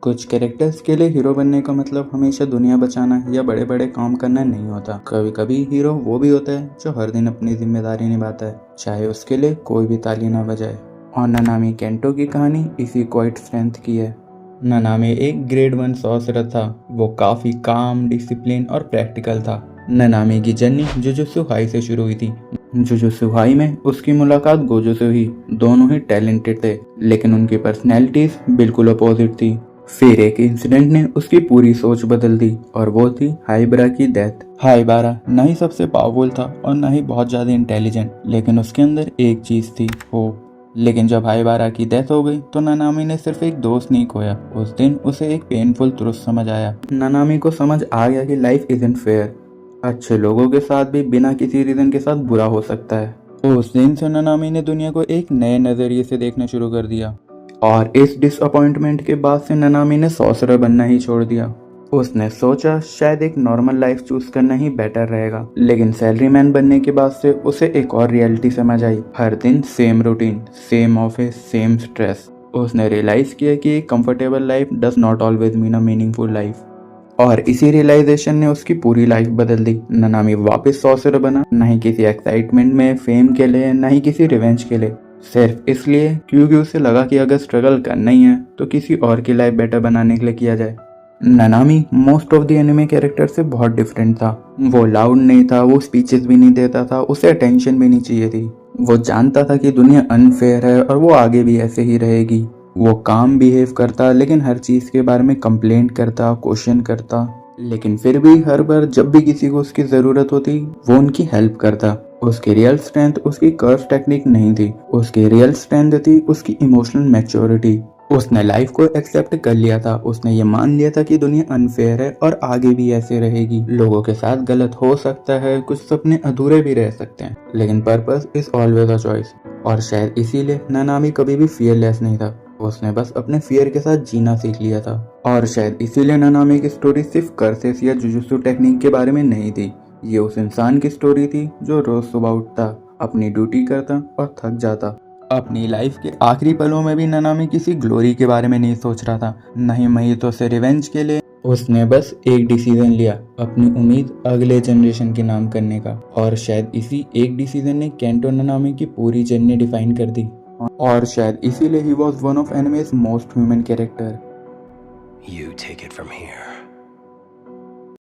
कुछ कैरेक्टर्स के लिए हीरो बनने का मतलब हमेशा दुनिया बचाना या बड़े बड़े काम करना नहीं होता। कभी कभी हीरो वो भी होता है जो हर दिन अपनी जिम्मेदारी निभाता है, चाहे उसके लिए कोई भी ताली ना बजाए। और नानामी केंटो की कहानी इसी क्वाइट स्ट्रेंथ की है। नानामी एक ग्रेड 1 सॉर्सरर था। वो काफी काम, डिसिप्लिन और प्रैक्टिकल था। नानामी की जर्नी जुजुत्सु हाई से शुरू हुई थी। जुजुत्सु हाई में उसकी मुलाकात गोजो से हुई। दोनों ही टैलेंटेड थे, लेकिन उनकी पर्सनैलिटीज बिल्कुल अपोजिट थी। फिर एक इंसिडेंट ने उसकी पूरी सोच बदल दी और वो थी हाइबरा की डेथ। हाइबारा ना ही सबसे पावरफुल था और ना ही बहुत ज्यादा इंटेलिजेंट, लेकिन उसके अंदर एक चीज थी, होप। लेकिन जब हाइबारा की डेथ हो गई तो नानामी ने सिर्फ एक दोस्त नहीं खोया, उस दिन उसे एक पेनफुल ट्रुथ समझ आया। नानामी को समझ आ गया कि लाइफ इजंट फेयर। अच्छे लोगों के साथ भी बिना किसी रीजन के साथ बुरा हो सकता है। तो उस दिन से नानामी ने दुनिया को एक नए नजरिए से देखना शुरू कर दिया। और इस डिसअपॉइंटमेंट के बाद से नानामी ने सॉर्सरर बनना ही छोड़ दिया। उसने सोचा शायद एक नॉर्मल लाइफ चूज करना ही बेटर रहेगा, लेकिन सैलरीमैन बनने के बाद से उसे एक और रियलिटी समझ आई। हर दिन same routine, same office, same stress. उसने रियलाइज किया कि comfortable life does not always mean a meaningful life. और इसी रियलाइजेशन ने उसकी पूरी लाइफ बदल दी। नानामी वापस सॉर्सरर बना, नहीं किसी एक्साइटमेंट में, फेम के लिए, नहीं किसी रिवेंज के लिए, सिर्फ इसलिए क्योंकि उसे लगा कि अगर स्ट्रगल करना ही है तो किसी और की लाइफ बेटर बनाने के लिए किया जाए। Nanami most of the anime character से बहुत डिफरेंट था। वो लाउड नहीं था, वो स्पीचेस भी नहीं देता था, उसे अटेंशन भी नहीं चाहिए थी। वो जानता था कि दुनिया अनफेयर है और वो आगे भी ऐसे ही रहेगी। वो काम बिहेव करता, लेकिन हर चीज के बारे में कंप्लेंट करता, क्वेश्चन करता, लेकिन फिर भी हर बार जब भी किसी को उसकी जरूरत होती वो उनकी हेल्प करता। उसकी रियल स्ट्रेंथ उसकी कर्व टेक्निक नहीं थी, उसकी रियल स्ट्रेंथ थी उसकी इमोशनल मैच्योरिटी। उसने लाइफ को एक्सेप्ट कर लिया था। उसने ये मान लिया था कि दुनिया अनफेयर है और आगे भी ऐसे रहेगी। लोगों के साथ गलत हो सकता है, कुछ सपने अधूरे भी रह सकते हैं, लेकिन purpose is always a choice. और शायद इसीलिए नानामी कभी भी फियरलेस नहीं था। उसने बस अपने फियर के साथ जीना सीख लिया था। और शायद इसीलिए नानामी की स्टोरी सिर्फ कर्सेस या जुजुत्सु टेक्निक के बारे में नहीं थी। ये उस इंसान की स्टोरी थी जो रोज सुबह उठता, अपनी ड्यूटी करता और थक जाता। अपनी लाइफ के आखिरी पलों में भी नानामी किसी ग्लोरी के बारे में नहीं सोच रहा था, नहीं महितो से रिवेंज के लिए। उसने बस एक डिसीजन लिया, अपनी उम्मीद अगले जनरेशन के नाम करने का। और शायद इसी एक डिसीजन ने केंटो नानामी की पूरी जर्नी डिफाइन कर दी। और शायद इसीलिए he was one of anime's most human character. You take it from here.